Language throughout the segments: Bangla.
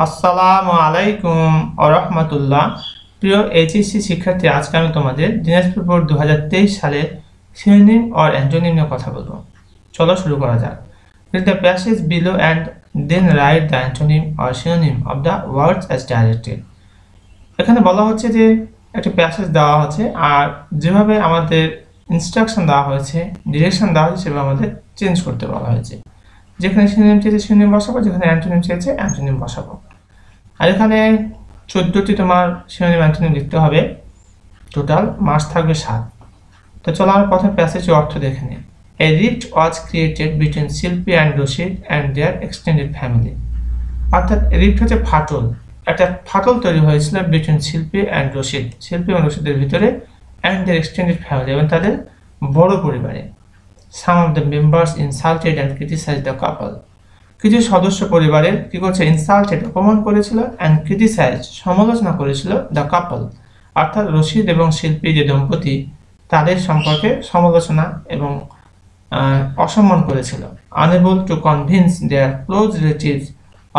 আসসালামু আলাইকুম ওয়া রাহমাতুল্লাহ। প্রিয় এইচএসসি শিক্ষার্থী, আজকে আমি তোমাদের দিনাজপুর বোর্ড 2023 সালের সিনোনিম অর অ্যান্টোনিম নিয়ে কথা বলবো। চলো শুরু করা যাক। Read the passage below and then write the antonym or synonym of the words as directed. এখানে বলা হচ্ছে যে একটা প্যাসেজ দেওয়া আছে, আর যেভাবে আমাদের ইনস্ট্রাকশন দেওয়া হয়েছে, ডিরেকশন দেওয়া হয়েছে, সেভাবে আমাদের চেঞ্জ করতে বলা হয়েছে। যেখানে সিনোনিম চেয়েছে সিনোনিম বসাবো, যেখানে অ্যান্টোনিম চেয়েছে অ্যান্টোনিম বসাবো। আর এখানে 14টি তোমার সিনোনিম অ্যান্টোনিম লিখতে হবে। টোটাল মার্কস থাকবে 7। তো চলো আমরা প্রথম প্যাসেজের অর্থ দেখে নিই। A rift was created between Shilpi and Rashid and their extended family. অর্থাৎ রিফট হচ্ছে ফাটল। একটা ফাটল তৈরি হয়েছিল বিটুইন শিল্পী অ্যান্ড রশিদ, শিল্পী এবং রশিদের ভিতরে, অ্যান্ড দেয়ার এক্সটেন্ডেড ফ্যামিলি, এবং তাদের বড় পরিবারে। Some of the members insulted and criticized the couple. কিছু সদস্য পরিবারের কি করছে, ইনসাল্টেড অপমান করেছিল, অ্যান্ড ক্রিটিসাইজ সমালোচনা করেছিল, দ্য কাপল অর্থাৎ রশিদ এবং শিল্পী যে দম্পতি, তাদের সম্পর্কে সমালোচনা এবং অসম্মান করেছিল। Unable to convince their close relatives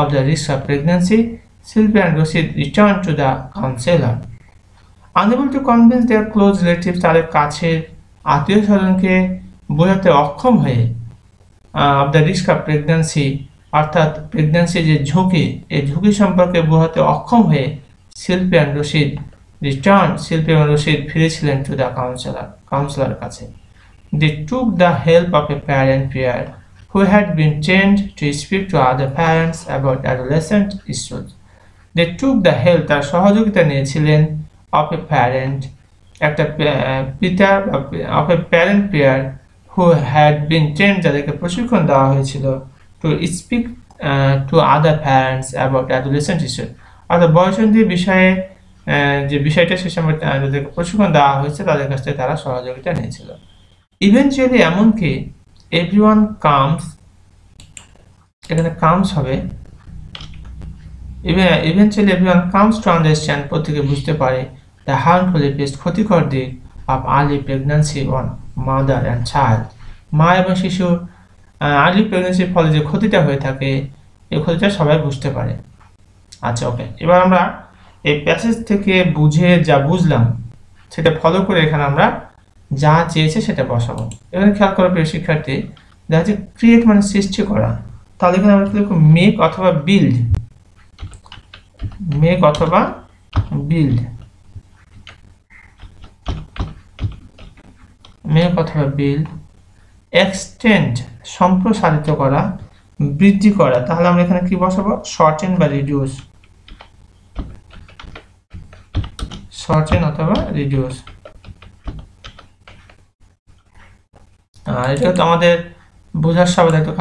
of the risk of pregnancy, Shilpi and Rashid return to the counsellor. Unable to convince their close relatives, তাদের কাছের আত্মীয় স্বজনকে বোঝাতে অক্ষম হয়ে, of the risk of pregnancy অর্থাৎ প্রেগন্যান্সি যে ঝুঁকি, এই ঝুঁকি সম্পর্কে বোঝাতে অক্ষম হয়ে শিল্পী অ্যান্ড রশিদ শিল্পী এবং রশিদ ফিরেছিলেন টু দ্য কাউন্সিলর কাছে। They took the help of a parent peer who had been trained to speak to other parents about adolescent issues. They took the help, তার সহযোগিতা নিয়েছিলেন, of a parent, একটা পিতা, of a parent peer who had been trained, যাদেরকে প্রশিক্ষণ দেওয়া হয়েছিল, to speak to other parents about adolescent issues, অর্থাৎ বয়সন্ধি বিষয়ে যে বিষয়টা সে সময় যাদেরকে প্রশিক্ষণ দেওয়া হয়েছে তাদের কাছ থেকে তারা সহযোগিতা নিয়েছিল। ইভেনচুয়ালি, এমনকি এভরিওয়ান কামস, এখানে কামস হবে, eventually everyone comes to understand, প্রত্যেকে বুঝতে পারে, দ্য হার্মফুল ইফেক্টস, ক্ষতিকর দিক, of early pregnancy on mother and child, মা এবং শিশুর আর্লি প্রেগন্যান্সির ফলে যে ক্ষতিটা হয়ে থাকে, এই ক্ষতিটা সবাই বুঝতে পারে। আচ্ছা, ওকে, এবার আমরা এই প্যাসেজ থেকে বুঝে যা বুঝলাম সেটা ফলো করে এখানে আমরা যা চেয়েছে সেটা বসাবো। এখানে খেয়াল করো প্রিয় শিক্ষার্থী, দেখা যাচ্ছে ক্রিয়েট মানে সৃষ্টি করা, তাহলে এখানে আমরা লিখব মেক অথবা বিল্ড, মেক অথবা বিল্ড, মেক অথবা বিল্ড। এক্সটেন্ড সম্প্রসারিত করা, বৃদ্ধি করা, তাহলে আমরা এখানে কি বসাবো, শর্টেন বা রিডিউস, শর্টেন অথবা রিডিউস। আর এটা তো আমাদের বোঝার সুবিধা, একটু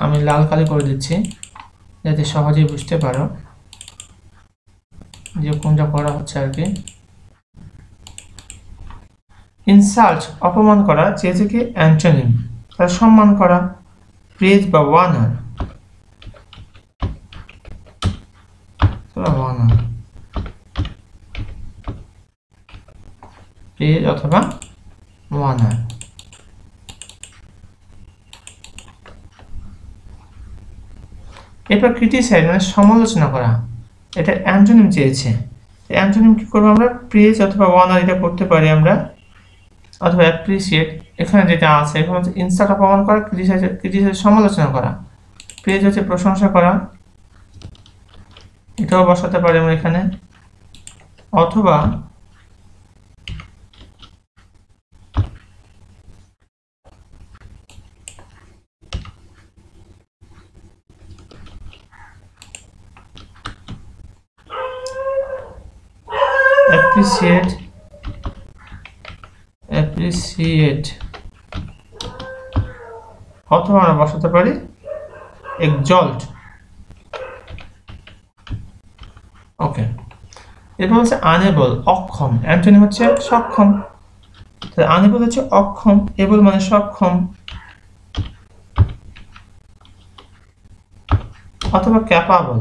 আমি লাল কালি করে দিচ্ছি যাতে সহজেই বুঝতে পারো যে কোনটা করা হচ্ছে আর কি। ইনসাল্ট অপমান করা, চেয়েছে কি অ্যান্টোনিম, তার সম্মান করা, প্রেজ বা ওয়ানার, প্রেজ অথবা ওয়ানার। এরপর ক্রিটিসাইজ মানে সমালোচনা করা, এটা অ্যান্টোনিম চেয়েছে, অ্যান্টোনিম কি করবো আমরা, প্রেজ অথবা ওয়ানার এটা করতে পারি আমরা, অথবা অ্যাপ্রিসিয়েট। এখানে যেটা আছে এখানে হচ্ছে ইনসাল্ট অপমান করা, ক্রিটিসাইজ সমালোচনা করা, প্রেজ হচ্ছে প্রশংসা করা, এটাও বসাতে পারি আমরা এখানে, অথবা অ্যাপ্রিসিয়েট, অথবা আমরা বসাতে পারি এক্সল্ট। ওকে, এরপর হচ্ছে আনএবল, অক্ষম, অ্যান্টোনিম হচ্ছে সক্ষম, আনএবল হচ্ছে অক্ষম, এবল মানে সক্ষম, অথবা ক্যাপাবল।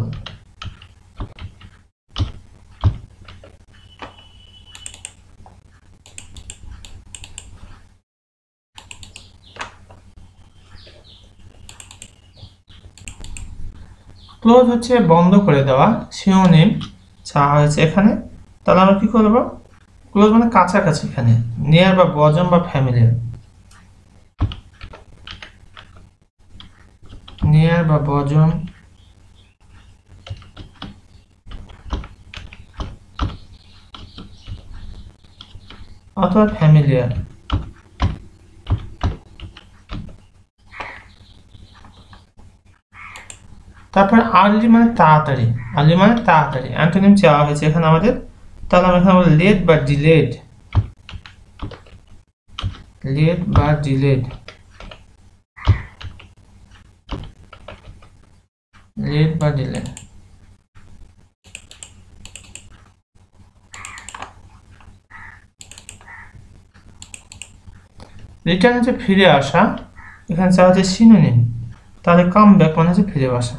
ক্লোজ হচ্ছে বন্ধ করে দেওয়া, সিনোনিম চাওয়া হয়েছে এখানে। তাহলে আমরা কি করব, ক্লোজ মানে কাছাকাছি, এখানে নিয়ার বা বজম বা ফ্যামিলিয়ার, নিয়ার বা বজম অথবা ফ্যামিলিয়ার। তারপর আর্লি মানে তাড়াতাড়ি, আর্লি মানে তাড়াতাড়ি অ্যান্টোনিম চাওয়া হয়েছে এখানে আমাদের। তাহলে আমরা এখানে বলবো লেট বা ডিলেড, লেট বা ডিলেড, লেট বা ডিলেড। রিটার্ন হচ্ছে ফিরে আসা, এখানে চাওয়া হচ্ছে সিনোনিম। তাহলে কাম ব্যাক মানে হচ্ছে ফিরে আসা।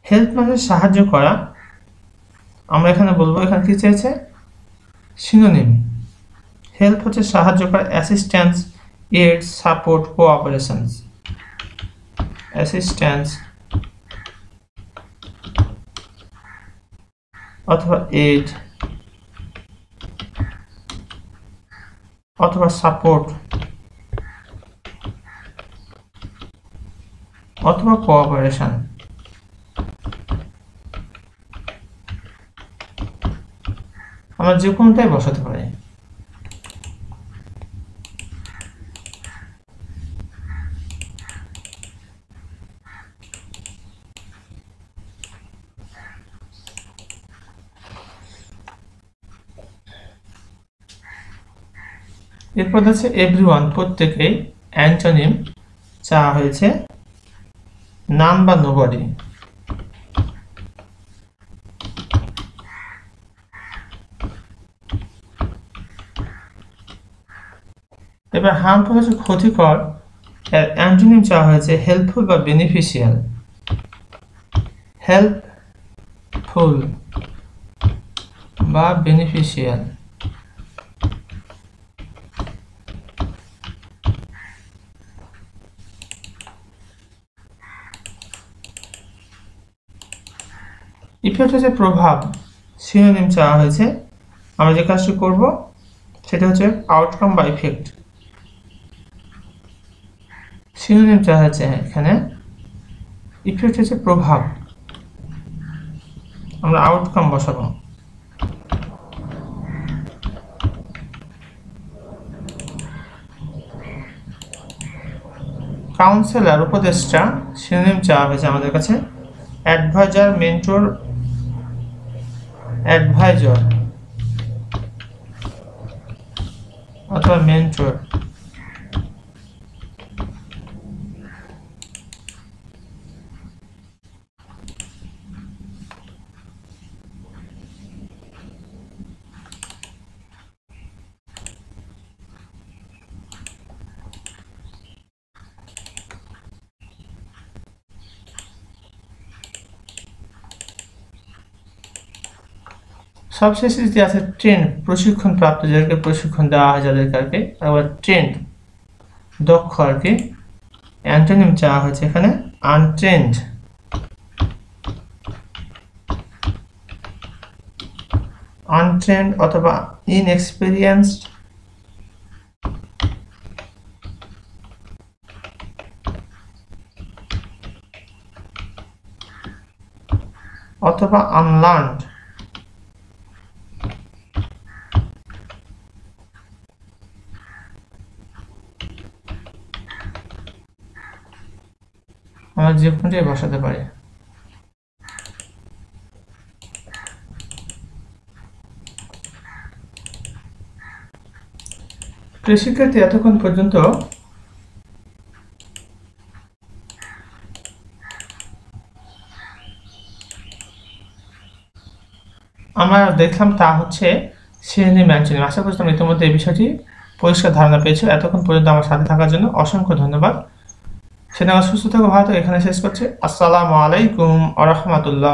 হেল্প মানে সাহায্য করা, আমরা এখানে বলবো এখানে কি চেয়েছে, সিনোনিম। হেল্প হচ্ছে সাহায্য করা, assistance, aid, support, cooperations, assistance অথবা এড অথবা সাপোর্ট অথবা কোঅপারেশন। আমরা যে কোনোটাই বসাতে পারি। এরপর আছে এভরিওয়ান, প্রত্যেকেই। অ্যান্টোনিম চাওয়া হয়েছে নান বা নোবডি। এবার হার্মফুল হচ্ছে ক্ষতিকর, অ্যান্টোনিম চাওয়া হয়েছে হেল্পফুল বা বেনিফিশিয়াল, হেল্পফুল বা বেনিফিশিয়াল। ইফেক্ট হচ্ছে প্রভাব, সিনোনিম চাওয়া হয়েছে। আমরা যে কাজটি করব সেটা হচ্ছে আউটকাম বা ইফেক্ট। সিনোনিম চাওয়া হয়েছে এখানে, ইফেক্ট হচ্ছে প্রভাব, আমরা আউটকাম বসাবো। কাউন্সেলর, উপদেষ্টা, সিনোনিম চাওয়া হয়েছে আমাদের কাছে অ্যাডভাইজার, মেন্টর, অ্যাডভাইজার অথবা মেন্টর। সবশেষে যে আছে ট্রেন্ড, প্রশিক্ষণ প্রাপ্ত, যাদেরকে প্রশিক্ষণ দেওয়া হয় যাদেরকে আর কি, আবার ট্রেন্ড, দক্ষ আর কি। অ্যান্টোনিম চাওয়া হয়েছে এখানে আনট্রেন্ড, আনট্রেন্ড অথবা ইনএক্সপিরিয়েন্সড অথবা আনলার্নড। আমরা যে কোনটাই বসাতে পারি। প্রিয় শিক্ষার্থী, এতক্ষণ পর্যন্ত আমরা দেখলাম তা হচ্ছে সিনোনিম অ্যান্টোনিম। আশা করছি তোমরা ইতিমধ্যে এই বিষয়টি পরিষ্কার ধারণা পেয়েছো। এতক্ষণ পর্যন্ত আমার সাথে থাকার জন্য অসংখ্য ধন্যবাদ। সেটা সুস্থ থাকো, ভালো থাকো, এখানে শেষ করছি। আসসালামু আলাইকুম ওয়া রাহমাতুল্লাহ।